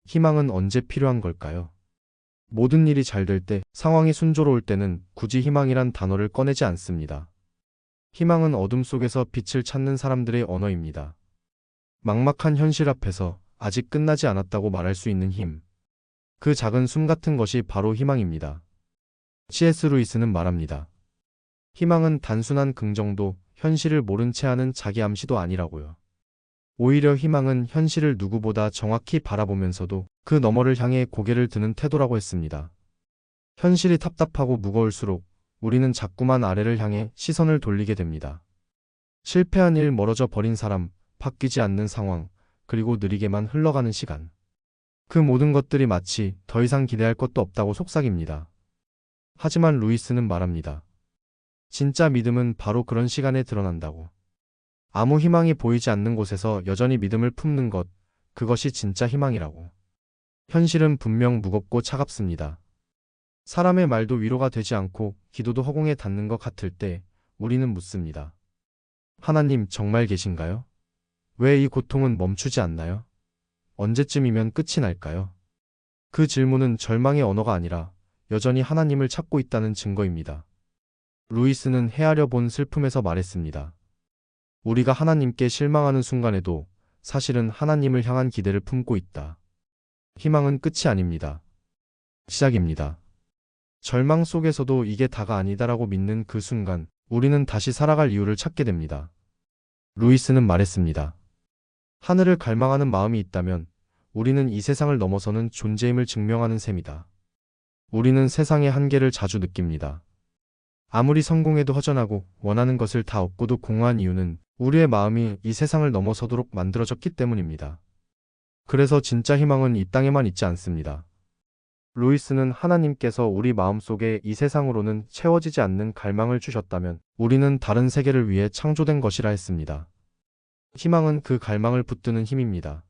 희망은 언제 필요한 걸까요? 모든 일이 잘 될 때, 상황이 순조로울 때는 굳이 희망이란 단어를 꺼내지 않습니다. 희망은 어둠 속에서 빛을 찾는 사람들의 언어입니다. 막막한 현실 앞에서 아직 끝나지 않았다고 말할 수 있는 힘. 그 작은 숨 같은 것이 바로 희망입니다. C.S. 루이스는 말합니다. 희망은 단순한 긍정도, 현실을 모른 채 하는 자기 암시도 아니라고요. 오히려 희망은 현실을 누구보다 정확히 바라보면서도 그 너머를 향해 고개를 드는 태도라고 했습니다. 현실이 답답하고 무거울수록 우리는 자꾸만 아래를 향해 시선을 돌리게 됩니다. 실패한 일, 멀어져 버린 사람, 바뀌지 않는 상황, 그리고 느리게만 흘러가는 시간. 그 모든 것들이 마치 더 이상 기대할 것도 없다고 속삭입니다. 하지만 루이스는 말합니다. 진짜 믿음은 바로 그런 시간에 드러난다고. 아무 희망이 보이지 않는 곳에서 여전히 믿음을 품는 것, 그것이 진짜 희망이라고. 현실은 분명 무겁고 차갑습니다. 사람의 말도 위로가 되지 않고 기도도 허공에 닿는 것 같을 때 우리는 묻습니다. 하나님 정말 계신가요? 왜 이 고통은 멈추지 않나요? 언제쯤이면 끝이 날까요? 그 질문은 절망의 언어가 아니라 여전히 하나님을 찾고 있다는 증거입니다. 루이스는 헤아려 본 슬픔에서 말했습니다. 우리가 하나님께 실망하는 순간에도 사실은 하나님을 향한 기대를 품고 있다. 희망은 끝이 아닙니다. 시작입니다. 절망 속에서도 이게 다가 아니다라고 믿는 그 순간 우리는 다시 살아갈 이유를 찾게 됩니다. 루이스는 말했습니다. 하늘을 갈망하는 마음이 있다면 우리는 이 세상을 넘어서는 존재임을 증명하는 셈이다. 우리는 세상의 한계를 자주 느낍니다. 아무리 성공해도 허전하고 원하는 것을 다 얻고도 공허한 이유는 우리의 마음이 이 세상을 넘어서도록 만들어졌기 때문입니다. 그래서 진짜 희망은 이 땅에만 있지 않습니다. 루이스는 하나님께서 우리 마음속에 이 세상으로는 채워지지 않는 갈망을 주셨다면 우리는 다른 세계를 위해 창조된 것이라 했습니다. 희망은 그 갈망을 붙드는 힘입니다.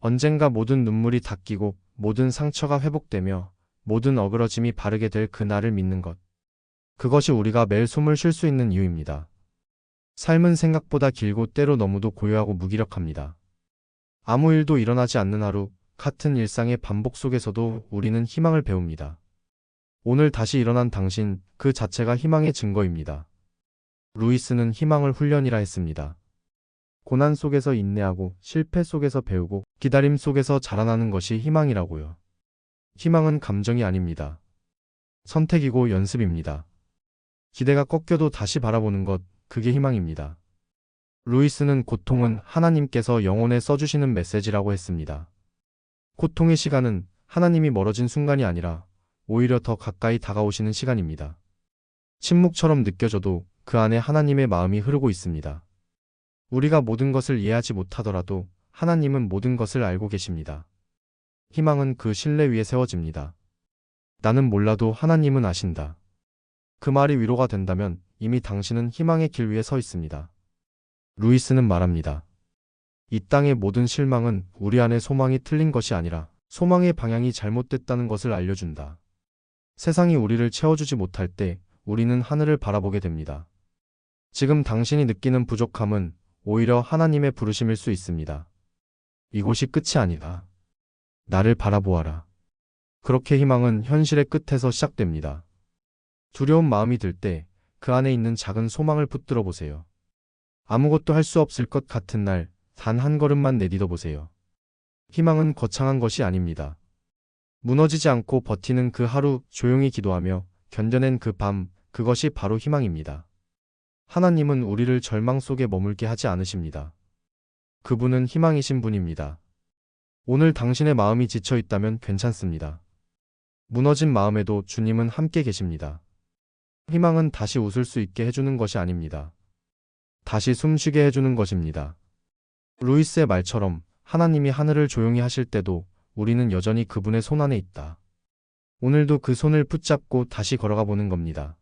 언젠가 모든 눈물이 닦이고 모든 상처가 회복되며 모든 어그러짐이 바르게 될 그날을 믿는 것. 그것이 우리가 매일 숨을 쉴 수 있는 이유입니다. 삶은 생각보다 길고 때로 너무도 고요하고 무기력합니다. 아무 일도 일어나지 않는 하루, 같은 일상의 반복 속에서도 우리는 희망을 배웁니다. 오늘 다시 일어난 당신, 그 자체가 희망의 증거입니다. 루이스는 희망을 훈련이라 했습니다. 고난 속에서 인내하고 실패 속에서 배우고 기다림 속에서 자라나는 것이 희망이라고요. 희망은 감정이 아닙니다. 선택이고 연습입니다. 기대가 꺾여도 다시 바라보는 것, 그게 희망입니다. 루이스는 고통은 하나님께서 영혼에 써주시는 메시지라고 했습니다. 고통의 시간은 하나님이 멀어진 순간이 아니라 오히려 더 가까이 다가오시는 시간입니다. 침묵처럼 느껴져도 그 안에 하나님의 마음이 흐르고 있습니다. 우리가 모든 것을 이해하지 못하더라도 하나님은 모든 것을 알고 계십니다. 희망은 그 신뢰 위에 세워집니다. 나는 몰라도 하나님은 아신다. 그 말이 위로가 된다면 이미 당신은 희망의 길 위에 서 있습니다. 루이스는 말합니다. 이 땅의 모든 실망은 우리 안에 소망이 틀린 것이 아니라 소망의 방향이 잘못됐다는 것을 알려준다. 세상이 우리를 채워주지 못할 때 우리는 하늘을 바라보게 됩니다. 지금 당신이 느끼는 부족함은 오히려 하나님의 부르심일 수 있습니다. 이곳이 끝이 아니다. 나를 바라보아라. 그렇게 희망은 현실의 끝에서 시작됩니다. 두려운 마음이 들 때 그 안에 있는 작은 소망을 붙들어 보세요. 아무것도 할 수 없을 것 같은 날, 단 한 걸음만 내딛어 보세요. 희망은 거창한 것이 아닙니다. 무너지지 않고 버티는 그 하루, 조용히 기도하며 견뎌낸 그 밤, 그것이 바로 희망입니다. 하나님은 우리를 절망 속에 머물게 하지 않으십니다. 그분은 희망이신 분입니다. 오늘 당신의 마음이 지쳐 있다면 괜찮습니다. 무너진 마음에도 주님은 함께 계십니다. 희망은 다시 웃을 수 있게 해주는 것이 아닙니다. 다시 숨쉬게 해주는 것입니다. 루이스의 말처럼 하나님이 하늘을 조용히 하실 때도 우리는 여전히 그분의 손 안에 있다. 오늘도 그 손을 붙잡고 다시 걸어가 보는 겁니다.